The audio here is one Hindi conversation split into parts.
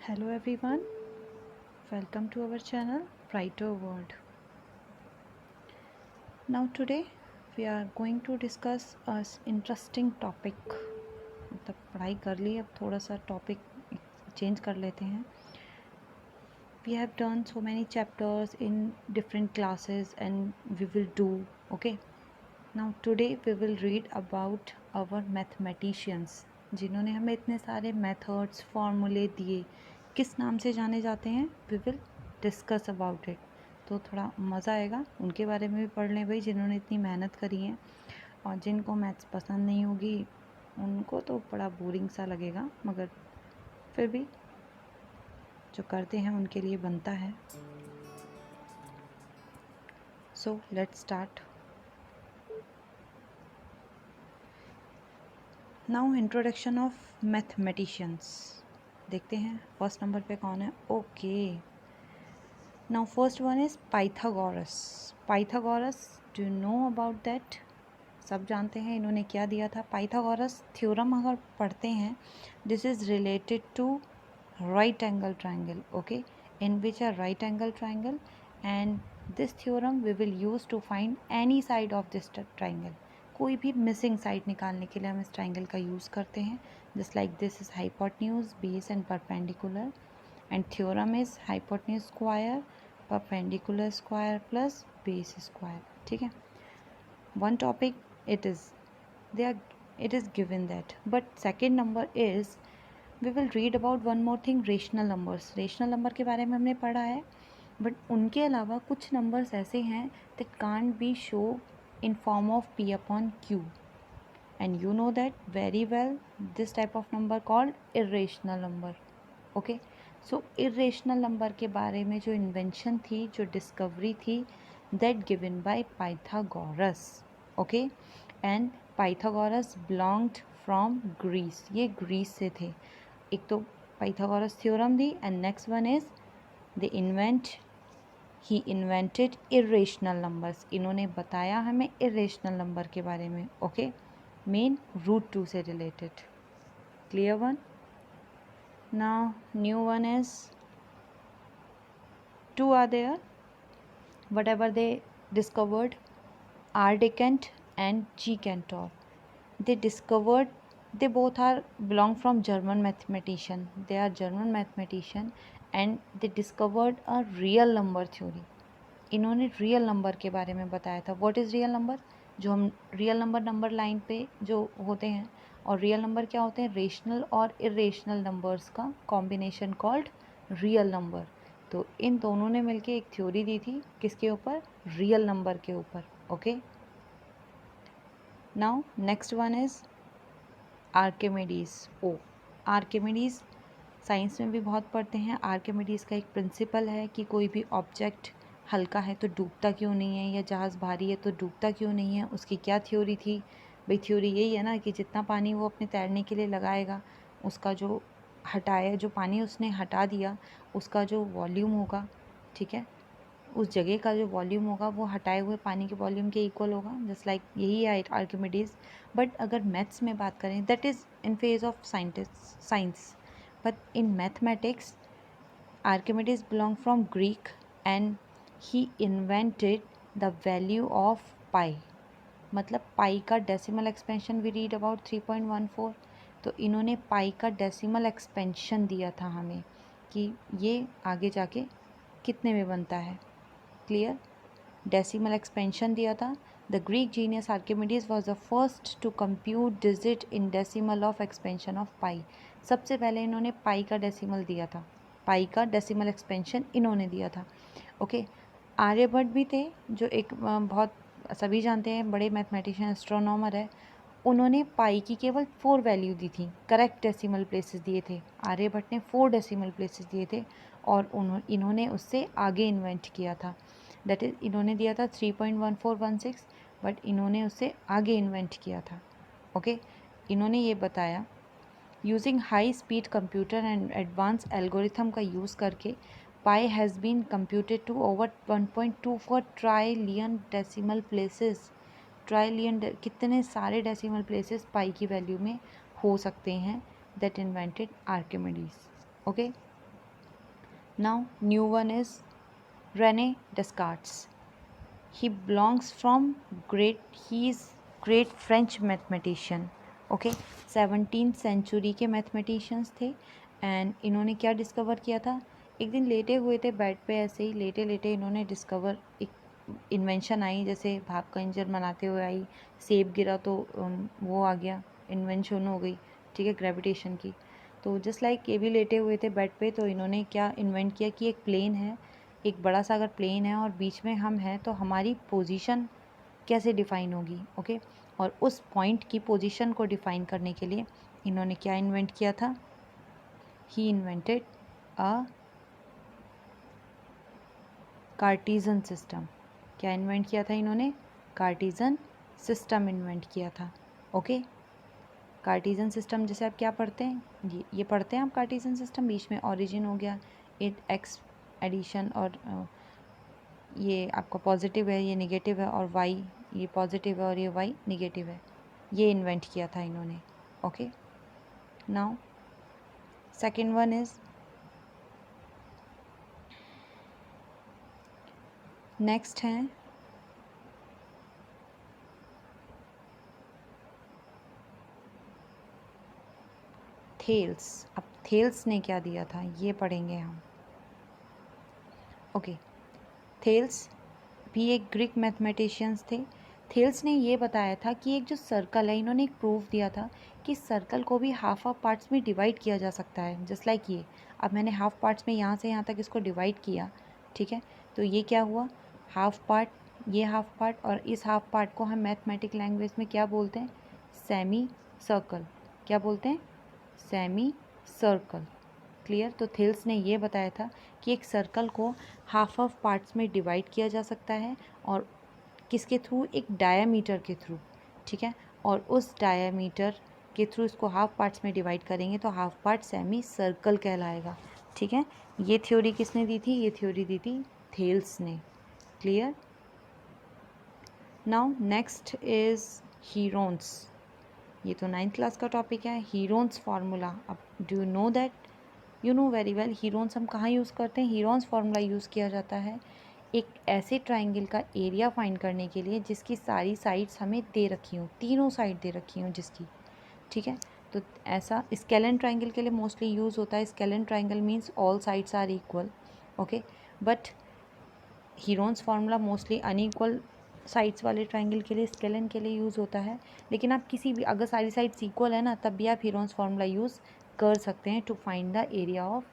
Hello everyone, welcome to our channel Brighter World. Now today we are going to discuss a interesting topic. मतलब पढ़ाई कर ली, अब थोड़ा सा टॉपिक चेंज कर लेते हैं. We have done so many chapters in different classes and we will do, okay. Now today we will read about our mathematicians जिन्होंने हमें इतने सारे methods, formulae दिए. किस नाम से जाने जाते हैं? We will discuss about it. तो थोड़ा मज़ा आएगा. उनके बारे में भी पढ़ लें भाई, जिन्होंने इतनी मेहनत करी है. और जिनको मैथ्स पसंद नहीं होगी उनको तो बड़ा बोरिंग सा लगेगा, मगर फिर भी जो करते हैं उनके लिए बनता है. So let's start. Now introduction of mathematicians. देखते हैं फर्स्ट नंबर पे कौन है. Okay, now first one is Pythagoras. Pythagoras, do you know about that? सब जानते हैं इन्होंने क्या दिया था. पाइथागोरस थ्योरम अगर पढ़ते हैं, this is related to right angle triangle, okay, in which a right angle triangle, and this theorem we will use to find any side of this triangle. कोई भी मिसिंग साइड निकालने के लिए हम इस ट्राइंगल का यूज़ करते हैं. Just like this is hypotenuse, base and perpendicular, and theorem is hypotenuse square, perpendicular square plus base square. ठीक है, one topic it is there, it is given that. But second number is, we will read about one more thing, rational numbers. rational number के बारे में हमने पढ़ा है, बट उनके अलावा कुछ नंबर्स ऐसे हैं that can't be show in form of p upon q, and you know that very well. this type of number called irrational number. okay, so irrational number के बारे में जो invention थी, जो discovery थी, that given by Pythagoras. okay, and Pythagoras belonged from Greece. ये ग्रीस से थे. एक तो Pythagoras theorem थी, and next one is he invented irrational numbers. इन्होंने बताया हमें irrational number के बारे में. okay, main root 2 से related. clear one? Now new one is, two are there, whatever they discovered, R. Decant and G. Cantor. They discovered, they both are belong from German mathematician. They are German mathematician and they discovered a real number theory. इन्होंने रियल नंबर के बारे में बताया था. What is real number? जो हम रियल नंबर नंबर लाइन पे जो होते हैं, और रियल नंबर क्या होते हैं? रेशनल और इरेशनल नंबर्स का कॉम्बिनेशन कॉल्ड रियल नंबर. तो इन दोनों ने मिलके एक थ्योरी दी थी. किसके ऊपर? रियल नंबर के ऊपर. Okay, now next one is Archimedes. Oh, Archimedes science में भी बहुत पढ़ते हैं. आर्किमिडीज़ का एक प्रिंसिपल है कि कोई भी ऑब्जेक्ट हल्का है तो डूबता क्यों नहीं है, या जहाज़ भारी है तो डूबता क्यों नहीं है. उसकी क्या थ्योरी थी भाई? थ्योरी यही है ना कि जितना पानी वो अपने तैरने के लिए लगाएगा, उसका जो हटाया, जो पानी उसने हटा दिया, उसका जो वॉल्यूम होगा, ठीक है, उस जगह का जो वॉल्यूम होगा वो हटाए हुए पानी के वॉल्यूम के इक्वल होगा. जस्ट लाइक यही है आर्किमिडीज़. बट अगर मैथ्स में बात करें, that is in phase of science. But in mathematics, Archimedes belonged from Greek and he invented the value of pi. मतलब पाई का decimal expansion we read about 3.14. तो इन्होंने पाई का डेसिमल एक्सपेंशन दिया था हमें कि ये आगे जाके कितने में बनता है. क्लियर? डेसिमल एक्सपेंशन दिया था. The Greek genius Archimedes was the first to compute digit in decimal of expansion of pi. सबसे पहले इन्होंने पाई का डेसिमल दिया था. पाई का डेसिमल एक्सपेंशन इन्होंने दिया था. ओके, आर्यभट्ट भी थे, जो एक बहुत सभी जानते हैं बड़े मैथमेटिशियन एस्ट्रोनॉमर है. उन्होंने पाई की केवल 4 वैल्यू दी थी, करेक्ट डेसिमल प्लेसेस दिए थे. आर्यभट्ट ने 4 डेसिमल प्लेसेस दिए थे और इन्होंने उससे आगे इन्वेंट किया था. दैट इज़ इन्होंने दिया था 3.1416, बट इन्होंने उससे आगे इन्वेंट किया था. ओके, इन्होंने ये बताया using high speed computer and advance algorithm का यूज़ करके pi has been computed to over 1.24 trillion decimal places. Trillion, कितने सारे डेसिमल प्लेसेस पाई की वैल्यू में हो सकते हैं, that invented Archimedes. Okay, now new one is Rene Descartes. he belongs from he is great French mathematician. Okay, 17th century के मैथमेटिशियंस थे. एंड इन्होंने क्या डिस्कवर किया था, एक दिन लेटे हुए थे बेड पे, ऐसे ही लेटे लेटे इन्होंने डिस्कवर, एक इन्वेंशन आई, जैसे भाग का इंजन बनाते हुए आई, सेब गिरा तो वो आ गया, इन्वेंशन हो गई, ठीक है, ग्रेविटेशन की. तो जस्ट लाइक ये भी लेटे हुए थे बेड पे, तो इन्होंने क्या इन्वेंट किया कि एक प्लेन है, एक बड़ा सा अगर प्लेन है और बीच में हम हैं, तो हमारी पोजीशन कैसे डिफ़ाइन होगी. ओके, और उस पॉइंट की पोजीशन को डिफ़ाइन करने के लिए इन्होंने क्या इन्वेंट किया था, ही इन्वेंटेड अ कार्टीजन सिस्टम. क्या इन्वेंट किया था इन्होंने, कार्टीजन सिस्टम इन्वेंट किया था. ओके, कार्टीजन सिस्टम जैसे आप क्या पढ़ते हैं, ये पढ़ते हैं आप, कार्टीजन सिस्टम, बीच में ओरिजिन हो गया, इट एक्स एडिशन, और ये आपका पॉजिटिव है, ये नेगेटिव है, और वाई ये पॉजिटिव है और ये वाई नेगेटिव है. ये इन्वेंट किया था इन्होंने. Okay, now second one is next है थेल्स. अब थेल्स ने क्या दिया था ये पढ़ेंगे हम. ओके, थेल्स भी एक ग्रीक मैथमेटिशियंस थे. थेल्स ने ये बताया था कि एक जो सर्कल है, इन्होंने एक प्रूफ दिया था कि सर्कल को भी हाफ ऑफ पार्ट्स में डिवाइड किया जा सकता है, जस्ट लाइक ये. अब मैंने हाफ पार्ट्स में यहाँ से यहाँ तक इसको डिवाइड किया, ठीक है, तो ये क्या हुआ, हाफ पार्ट, ये हाफ पार्ट, और इस हाफ पार्ट को हम मैथमेटिक लैंग्वेज में क्या बोलते हैं, सेमी सर्कल. क्या बोलते हैं, सेमी सर्कल. क्लियर. तो थेल्स ने ये बताया था कि एक सर्कल को हाफ ऑफ पार्ट्स में डिवाइड किया जा सकता है, और किसके थ्रू, एक डायामीटर के थ्रू, ठीक है, और उस डायामीटर के थ्रू इसको हाफ पार्ट्स में डिवाइड करेंगे तो हाफ पार्ट सेमी सर्कल कहलाएगा. ठीक है, ये थ्योरी किसने दी थी, ये थ्योरी दी थी थेल्स ने. Clear. Now next is Heron's. ये तो 9th क्लास का टॉपिक है, हीरोन्स फार्मूला. अब do you know that, you know very well, Heron's हम कहाँ यूज़ करते हैं, हीरोन्स फार्मूला यूज़ किया जाता है एक ऐसे ट्राइंगल का एरिया फाइंड करने के लिए जिसकी सारी साइड्स हमें दे रखी हों, तीनों साइड दे रखी हों जिसकी. ठीक है, तो ऐसा स्केलन ट्राइंगल के लिए मोस्टली यूज़ होता है. Scalene triangle means all sides are equal. Okay, but Heron's formula mostly unequal sides वाले ट्राइंगल के लिए, स्केलन के लिए यूज़ होता है. लेकिन आप किसी भी, अगर सारी साइड्स इक्वल है ना, तब भी आप हीरोन्स फार्मूला यूज़ कर सकते हैं to find the area of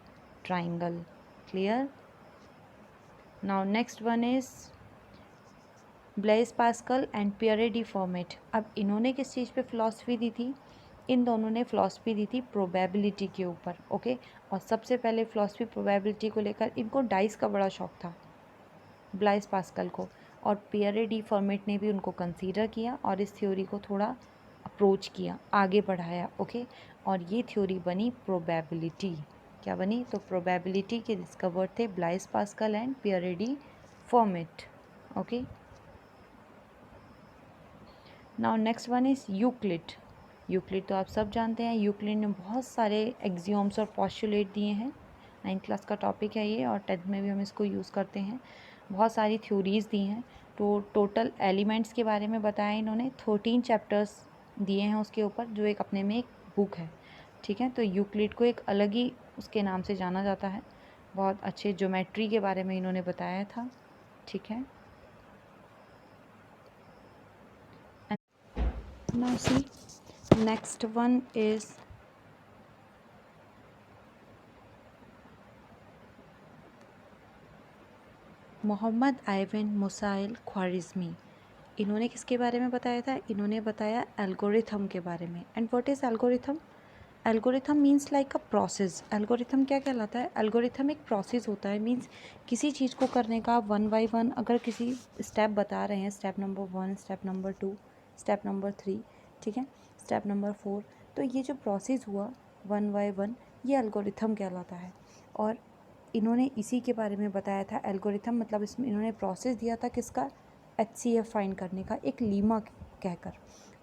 triangle. Clear. Now next one is Blaise Pascal and Pierre de Fermat. अब इन्होंने किस चीज़ पे फ़िलासफ़ी दी थी, इन दोनों ने फ़िलासफ़ी दी थी प्रोबेबिलिटी के ऊपर. ओके, और सबसे पहले फ़िलासफ़ी प्रोबेबिलिटी को लेकर, इनको डाइस का बड़ा शौक था ब्लेस पास्कल को, और पियरे डी फॉर्मेट ने भी उनको कंसीडर किया और इस थ्योरी को थोड़ा अप्रोच किया, आगे बढ़ाया. ओके, और ये थ्योरी बनी प्रोबेबिलिटी. क्या बनी, तो प्रोबेबिलिटी के डिस्कवर थे bless Pascal and Pierre de format. Okay, now next one is Euclid. Euclid तो आप सब जानते हैं, यूक्लिड ने बहुत सारे एक्सियोम्स और पॉस्टुलेट दिए हैं. 9th क्लास का टॉपिक है ये, और 10th में भी हम इसको यूज़ करते हैं. बहुत सारी थ्योरीज़ दी हैं. तो टोटल एलिमेंट्स के बारे में बताया इन्होंने, 13 चैप्टर्स दिए हैं उसके ऊपर, जो एक अपने में एक बुक है. ठीक है, तो यूक्लिड को एक अलग ही उसके नाम से जाना जाता है. बहुत अच्छे ज्योमेट्री के बारे में इन्होंने बताया था. ठीक है, now see next one is Muhammad ibn Musa al Khwarizmi. इन्होंने किसके बारे में बताया था, इन्होंने बताया एल्गोरिथम के बारे में. And what is algorithm, algorithm means like a process. Algorithm क्या कहलाता है, एल्गोरिथम एक प्रोसेस होता है. मीन्स किसी चीज़ को करने का वन बाय वन अगर किसी स्टेप बता रहे हैं, step number 1, step number 2, step number 3, ठीक है, स्टेप नंबर 4, तो ये जो प्रोसेस हुआ वन बाय वन, ये एल्गोरिथम कहलाता है. और इन्होंने इसी के बारे में बताया था. एल्गोरिथम मतलब इसमें इन्होंने प्रोसेस दिया था किसका, HCF फाइंड करने का, एक लीमा कहकर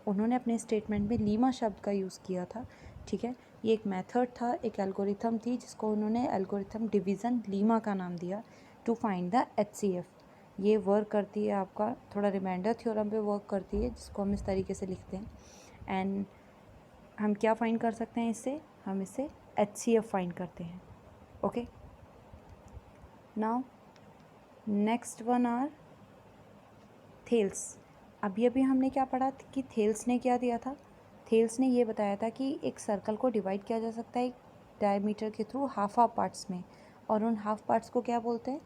उन्होंने अपने स्टेटमेंट में लीमा शब्द का यूज़ किया था। ठीक है, ये एक मेथड था, एक एल्गोरिथम थी जिसको उन्होंने एल्गोरिथम डिवीज़न लीमा का नाम दिया टू फाइंड द HCF। ये वर्क करती है, आपका थोड़ा रिमाइंडर थ्योरम पे वर्क करती है, जिसको हम इस तरीके से लिखते हैं। एंड हम क्या फाइंड कर सकते हैं इससे, हम इससे HCF फाइंड करते हैं। Okay, now next one are Thales. अभी अभी हमने क्या पढ़ा कि थेल्स ने क्या दिया था, थेल्स ने ये बताया था कि एक सर्कल को डिवाइड किया जा सकता है एक डायमीटर के थ्रू हाफ पार्ट्स में, और उन हाफ पार्ट्स को क्या बोलते हैं,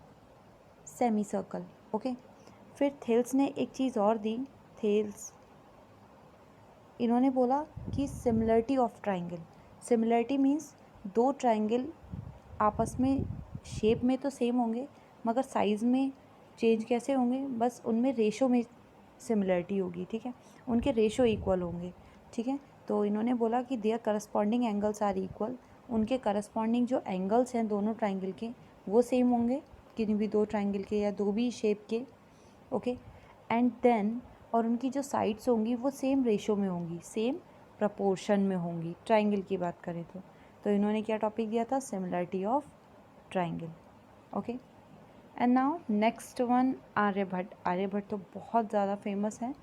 सेमी सर्कल। ओके, फिर थेल्स ने एक चीज़ और दी, थेल्स इन्होंने बोला कि similarity of triangle. Similarity means दो ट्राइंगल आपस में शेप में तो सेम होंगे मगर साइज़ में चेंज कैसे होंगे, बस उनमें रेशो में सिमिलरिटी होगी। ठीक है, उनके रेशो इक्वल होंगे। ठीक है, तो इन्होंने बोला कि their corresponding angles are equal, उनके करस्पॉन्डिंग जो एंगल्स हैं दोनों ट्राइंगल के वो सेम होंगे, किसी भी दो ट्राइंगल के या दो भी शेप के। ओके, एंड देन और उनकी जो साइड्स होंगी वो सेम रेशो में होंगी, सेम प्रपोर्शन में होंगी, ट्राइंगल की बात करें तो इन्होंने क्या टॉपिक दिया था, similarity of triangle. Okay, and now next one Aryabhata. Aryabhata तो बहुत ज़्यादा फेमस है,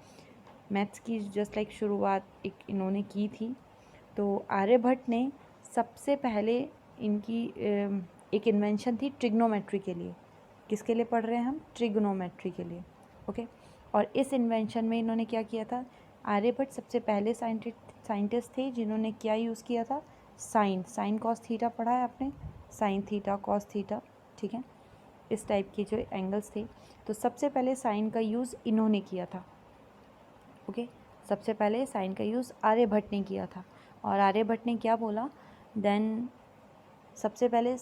मैथ्स की जस्ट लाइक शुरुआत एक इन्होंने की थी। तो आर्यभट्ट ने सबसे पहले इनकी एक इन्वेंशन थी ट्रिग्नोमेट्री के लिए। किसके लिए पढ़ रहे हैं हम, ट्रिग्नोमेट्री के लिए। ओके, और इस इन्वेंशन में इन्होंने क्या किया था, आर्यभट्ट सबसे पहले साइंटिस्ट थे जिन्होंने क्या यूज़ किया था, साइन कॉस थीटा पढ़ा है आपने, साइन थीटा कॉस थीटा। ठीक है, इस टाइप के जो एंगल्स थे, तो सबसे पहले साइन का यूज़ इन्होंने किया था। ओके, सबसे पहले साइन का यूज़ आर्यभट्ट ने किया था। और आर्यभट्ट ने क्या बोला, देन सबसे पहले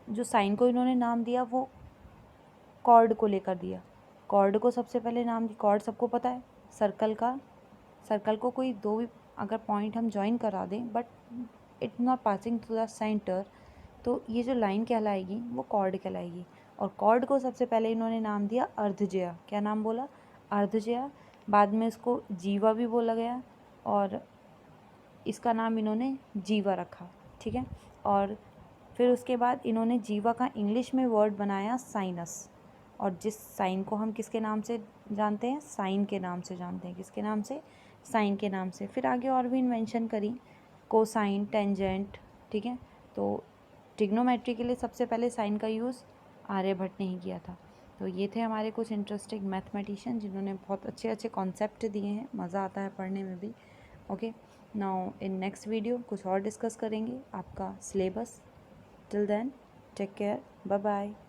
जो साइन को इन्होंने नाम दिया वो कॉर्ड को लेकर दिया। कॉर्ड को सबसे पहले नाम दिया, कॉर्ड सबको पता है सर्कल को कोई दो भी अगर पॉइंट हम ज्वाइन करा दें but it not passing through the centre, तो ये जो लाइन कहलाएगी वो कॉर्ड कहलाएगी। और कॉर्ड को सबसे पहले इन्होंने नाम दिया अर्धज्या। क्या नाम बोला, अर्धज्या। बाद में इसको जीवा भी बोला गया और इसका नाम इन्होंने जीवा रखा। ठीक है, और फिर उसके बाद इन्होंने जीवा का इंग्लिश में वर्ड बनाया साइनस, और जिस साइन को हम किसके नाम से जानते हैं, साइन के नाम से जानते हैं। किसके नाम से, साइन के नाम से। फिर आगे और भी इन्वेंशन करी, कोसाइन, टेंजेंट। ठीक है, तो ट्रिग्नोमेट्री के लिए सबसे पहले साइन का यूज़ आर्यभट्ट ने ही किया था। तो ये थे हमारे कुछ इंटरेस्टिंग मैथमेटिशियन जिन्होंने बहुत अच्छे अच्छे कॉन्सेप्ट दिए हैं, मज़ा आता है पढ़ने में भी। Okay, now in next video कुछ और डिस्कस करेंगे, आपका syllabus. Till then take care, bye bye.